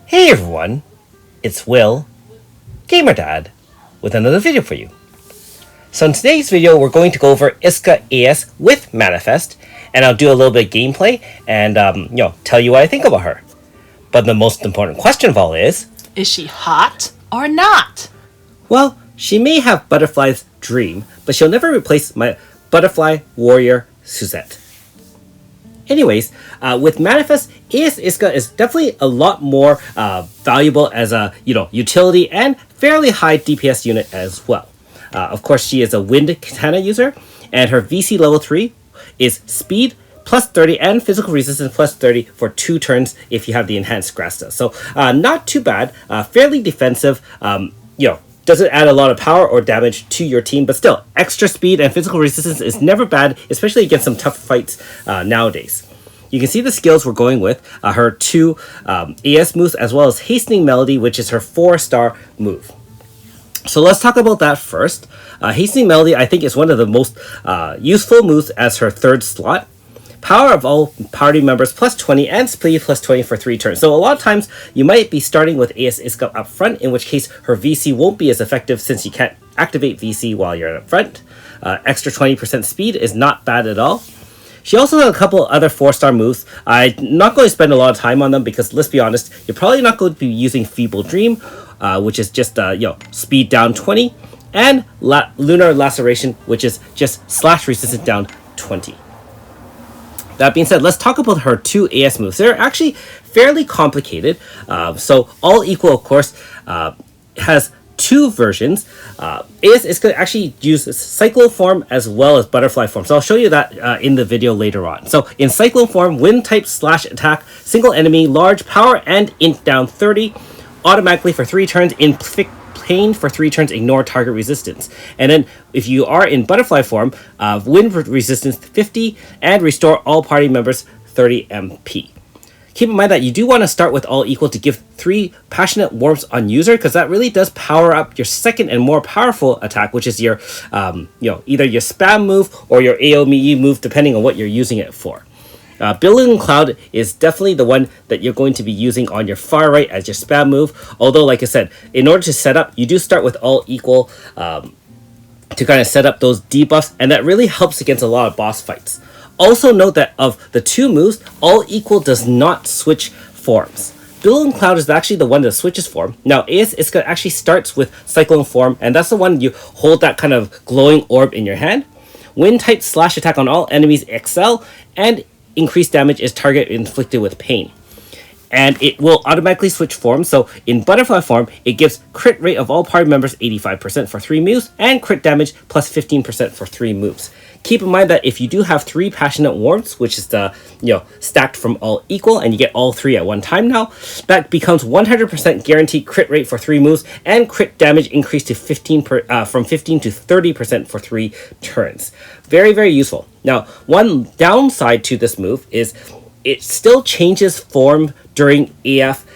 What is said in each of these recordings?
Hey everyone, it's Will, Gamer Dad, with another video for you. So in today's video, we're going to go over Isuka AS with Manifest, and I'll do a little bit of gameplay and tell you what I think about her. But the most important question of all is she hot or not? Well, she may have Butterfly's dream, but she'll never replace my Butterfly Warrior Suzette. Anyways, with Manifest, AS Isuka is definitely a lot more valuable as a utility and fairly high DPS unit as well. Of course, she is a Wind Katana user, and her VC level 3 is Speed plus 30 and Physical Resistance plus 30 for 2 turns if you have the Enhanced Grasta. So not too bad, fairly defensive, doesn't add a lot of power or damage to your team, but still, extra speed and physical resistance is never bad, especially against some tough fights nowadays. You can see the skills we're going with, her 2 AS moves, as well as Hastening Melody, which is her 4-star move. So let's talk about that first. Hastening Melody, I think, is one of the most useful moves as her 3rd slot. Power of all party members plus 20 and speed plus 20 for 3 turns. So a lot of times you might be starting with AS Isuka up front, in which case her VC won't be as effective since you can't activate VC while you're up front. Extra 20% speed is not bad at all. She also has a couple other 4-star moves. I'm not going to spend a lot of time on them because, let's be honest, you're probably not going to be using Feeble Dream, which is just speed down 20, and Lunar Laceration, which is just slash resistance down 20. That being said, let's talk about her 2 AS moves. They're actually fairly complicated. So All Equal, of course, has 2 versions. AS Isuka actually uses Cyclone form as well as Butterfly form. So I'll show you that in the video later on. So in Cyclone form, Wind type slash attack, single enemy, large power and int down 30, automatically for 3 turns, in pain for 3 turns, ignore target resistance. And then if you are in Butterfly form, Wind resistance 50 and restore all party members 30 MP. Keep in mind that you do want to start with All Equal to give 3 Passionate Warmths on user, because that really does power up your second and more powerful attack, which is your either your spam move or your AoE move, depending on what you're using it for. Billowing Cloud is definitely the one that you're going to be using on your far right as your spam move. Although, like I said, in order to set up, you do start with All Equal to kind of set up those debuffs, and that really helps against a lot of boss fights. Also note that of the 2 moves, All Equal does not switch forms. Billowing Cloud is actually the one that switches form. Now, AS Isuka actually starts with Cyclone form, and that's the one you hold that kind of glowing orb in your hand. Wind type slash attack on all enemies excel, and increased damage is target inflicted with pain. And it will automatically switch forms. So in Butterfly form, it gives crit rate of all party members 85% for 3 moves, and crit damage plus 15% for 3 moves. Keep in mind that if you do have 3 Passionate Warmths, which is the stacked from All Equal, and you get all 3 at one time now, that becomes 100% guaranteed crit rate for 3 moves, and crit damage increased to from 15 to 30% for 3 turns. Very, very useful. Now, one downside to this move is it still changes form during AF,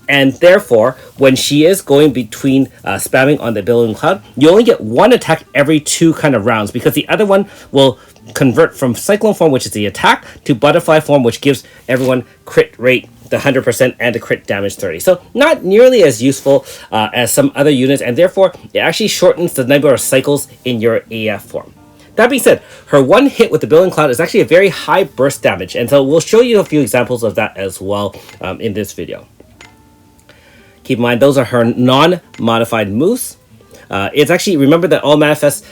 and therefore, when she is going between spamming on the Billowing Cloud, you only get 1 attack every 2 kind of rounds, because the other one will convert from Cyclone form, which is the attack, to Butterfly form, which gives everyone crit rate the 100% and the crit damage 30. So not nearly as useful as some other units, and therefore it actually shortens the number of cycles in your AF form. That being said, her 1 hit with the Billowing Cloud is actually a very high burst damage, and so we'll show you a few examples of that as well in this video. Keep in mind, those are her non-modified moves. It's actually, remember that all manifests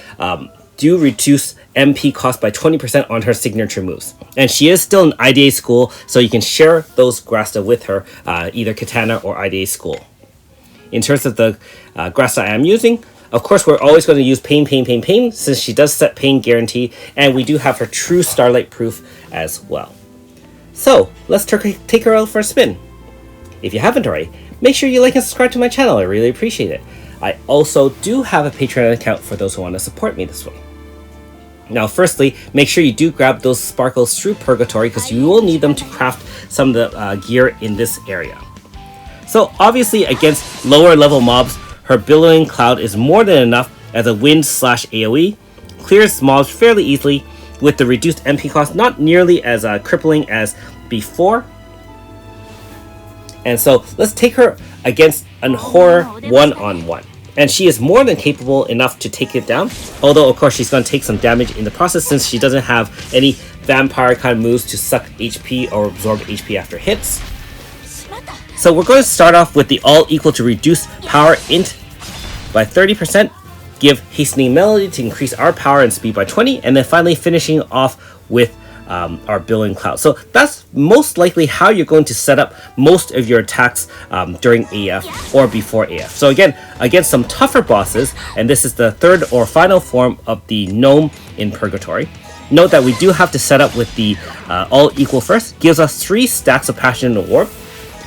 do reduce MP cost by 20% on her signature moves. And she is still in IDA school, so you can share those Grasta with her, either Katana or IDA school. In terms of the Grasta I am using, of course, we're always going to use Pain, since she does set Pain Guarantee, and we do have her True Starlight Proof as well. So, let's take her out for a spin. If you haven't already, make sure you like and subscribe to my channel. I really appreciate it. I also do have a Patreon account for those who want to support me this way. Now, firstly, make sure you do grab those sparkles through Purgatory, because you will need them to craft some of the gear in this area. So, obviously, against lower level mobs, her Billowing Cloud is more than enough as a wind slash AoE, clears mobs fairly easily, with the reduced MP cost not nearly as crippling as before. And so let's take her against an horror one-on-one. And she is more than capable enough to take it down. Although, of course, she's going to take some damage in the process since she doesn't have any vampire kind of moves to suck HP or absorb HP after hits. So we're going to start off with the all equal to reduce power int by 30%, give hastening melody to increase our power and speed by 20, and then finally finishing off with our billing cloud. So that's most likely how you're going to set up most of your attacks during AF or before AF. So again, against some tougher bosses, and this is the third or final form of the gnome in Purgatory. Note that we do have to set up with the all equal first. Gives us 3 stacks of Passionate Warp.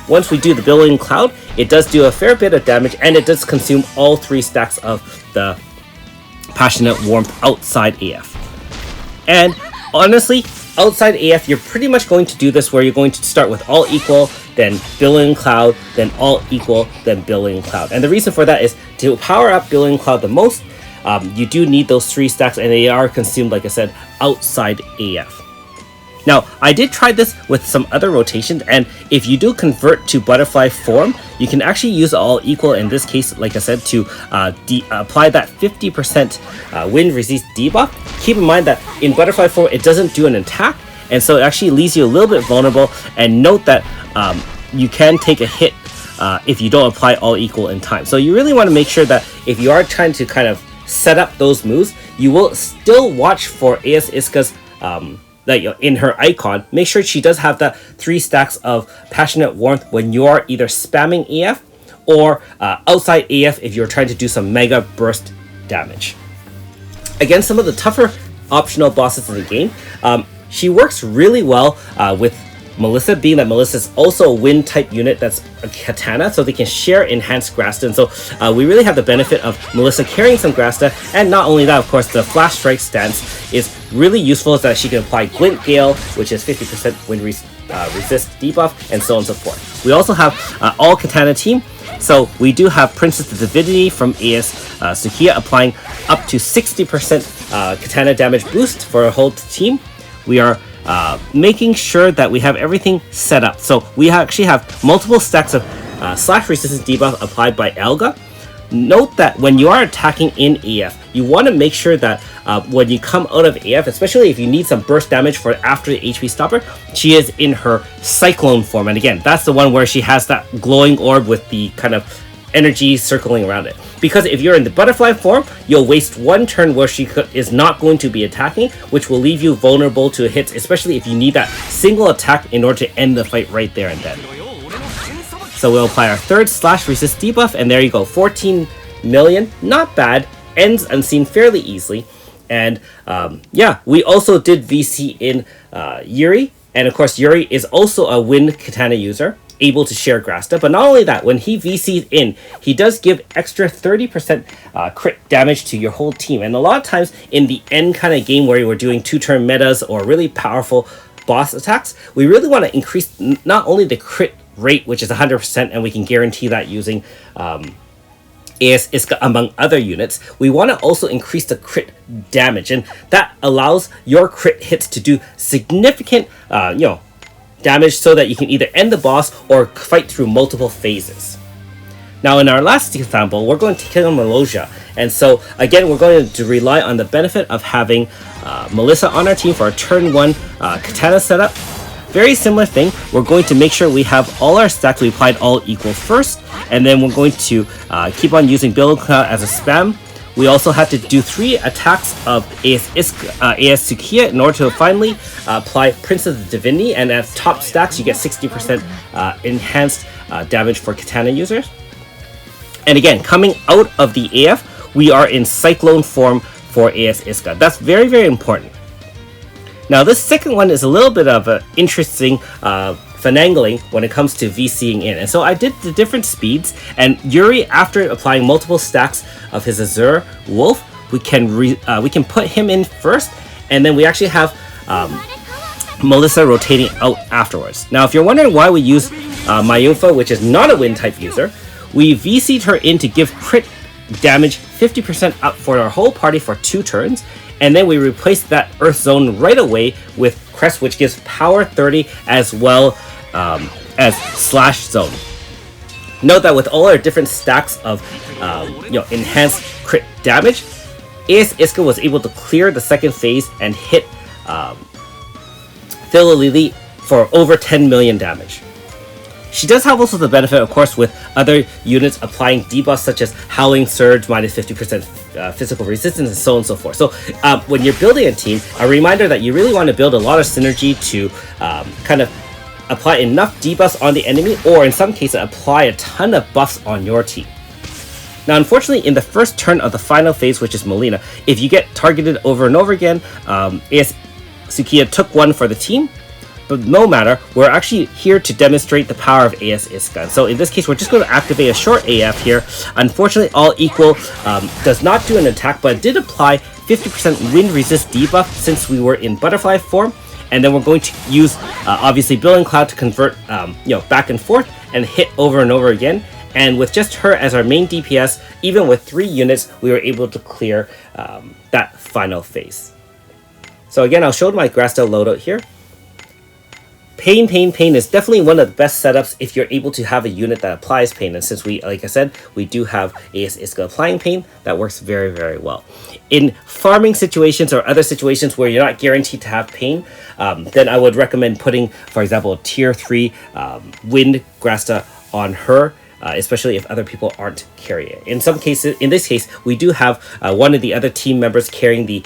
Once we do the billing cloud, it does do a fair bit of damage, and it does consume all 3 stacks of the Passionate Warmth outside AF. And honestly, outside AF, you're pretty much going to do this where you're going to start with all equal, then billing cloud, then all equal, then billing cloud. And the reason for that is to power up billing cloud the most, you do need those 3 stacks, and they are consumed, like I said, outside AF. Now, I did try this with some other rotations, and if you do convert to butterfly form, you can actually use all equal in this case, like I said, to apply that 50% wind resist debuff. Keep in mind that in butterfly form, it doesn't do an attack, and so it actually leaves you a little bit vulnerable. And note that you can take a hit if you don't apply all equal in time. So you really want to make sure that if you are trying to kind of set up those moves, you will still watch for AS Isuka's in her icon. Make sure she does have that 3 stacks of Passionate Warmth when you are either spamming AF or outside AF if you're trying to do some mega burst damage. Against some of the tougher optional bosses in the game, she works really well with Melissa, being that Melissa is also a wind type unit that's a katana, so they can share enhanced Grasta. And so we really have the benefit of Melissa carrying some Grasta, and not only that, of course, the Flash Strike stance is really useful, so that she can apply Glint Gale, which is 50% wind resist debuff, and so on and so forth. We also have all katana team, so we do have Princess of Divinity from AS Sukiya applying up to 60% katana damage boost for a whole team. We are making sure that we have everything set up. So we actually have multiple stacks of slash resistance debuff applied by Elga. Note that when you are attacking in AF, you want to make sure that when you come out of AF, especially if you need some burst damage for after the HP stopper, she is in her Cyclone form. And again, that's the one where she has that glowing orb with the kind of energy circling around it. Because if you're in the butterfly form, you'll waste 1 turn where she is not going to be attacking, which will leave you vulnerable to hits, especially if you need that single attack in order to end the fight right there and then. So we'll apply our 3rd slash resist debuff, and there you go, 14 million, not bad, ends unseen fairly easily. And yeah, we also did VC in Yuri, and of course Yuri is also a wind katana user, able to share Grasta. But not only that, when he VC'd in, he does give extra 30% crit damage to your whole team. And a lot of times in the end kind of game where you were doing 2-turn metas or really powerful boss attacks, we really want to increase not only the crit rate, which is 100%, and we can guarantee that using AS Isuka among other units, we want to also increase the crit damage. And that allows your crit hits to do significant, damage so that you can either end the boss or fight through multiple phases. Now in our last example, we're going to kill Meloja, and so again we're going to rely on the benefit of having Melissa on our team for our turn 1 katana setup. Very similar thing, we're going to make sure we have all our stacks, we applied all equal first, and then we're going to keep on using Billow Cloud as a spam. We also have to do 3 attacks of AS Sukiya in order to finally apply Princess of Divinity, and at top stacks you get 60% enhanced damage for katana users. And again, coming out of the AF, we are in Cyclone form for AS Isuka. That's very, very important. Now this second one is a little bit of an interesting finagling when it comes to VCing in. And so I did the different speeds, and Yuri, after applying multiple stacks of his Azure Wolf, we can put him in first, and then we actually have Melissa rotating out afterwards. Now if you're wondering why we use Mayufa, which is not a wind type user, we VC'd her in to give crit damage 50% up for our whole party for 2 turns, and then we replaced that Earth Zone right away with Crest, which gives power 30 as well as Slash Zone. Note that with all our different stacks of enhanced crit damage, AS Isuka was able to clear the second phase and hit Philolili for over 10 million damage. She does have also the benefit, of course, with other units applying debuffs such as Howling Surge, minus 50% physical resistance, and so on and so forth. So when you're building a team, a reminder that you really want to build a lot of synergy to kind of apply enough debuffs on the enemy, or in some cases, apply a ton of buffs on your team. Now, unfortunately, in the first turn of the final phase, which is Melina, if you get targeted over and over again, AS Sukiya took one for the team. But no matter, we're actually here to demonstrate the power of AS Isuka. So in this case, we're just going to activate a short AF here. Unfortunately, All Equal does not do an attack, but it did apply 50% wind resist debuff since we were in butterfly form. And then we're going to use, obviously, Billing Cloud to convert back and forth and hit over and over again. And with just her as our main DPS, even with 3 units, we were able to clear that final phase. So again, I'll show my Grastel loadout here. Pain is definitely one of the best setups if you're able to have a unit that applies Pain. And since we, like I said, we do have AS Isuka applying Pain, that works very, very well. In farming situations or other situations where you're not guaranteed to have Pain, then I would recommend putting, for example, tier 3 Wind Grasta on her, especially if other people aren't carrying it. In some cases, in this case, we do have one of the other team members carrying the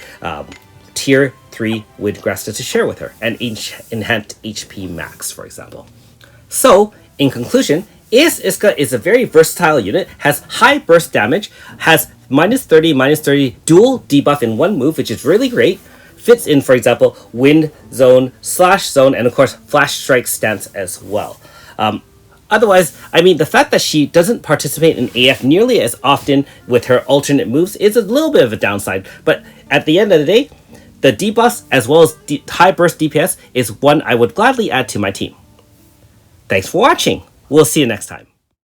tier 3 Wind Grasta to share with her, and enhanced HP max, for example. So, in conclusion, AS Isuka is a very versatile unit, has high burst damage, has minus 30 dual debuff in one move, which is really great, fits in, for example, Wind Zone, Slash Zone, and of course, Flash Strike stance as well. Otherwise, I mean, the fact that she doesn't participate in AF nearly as often with her alternate moves is a little bit of a downside, but at the end of the day, the debuffs as well as high burst DPS is one I would gladly add to my team. Thanks for watching. We'll see you next time.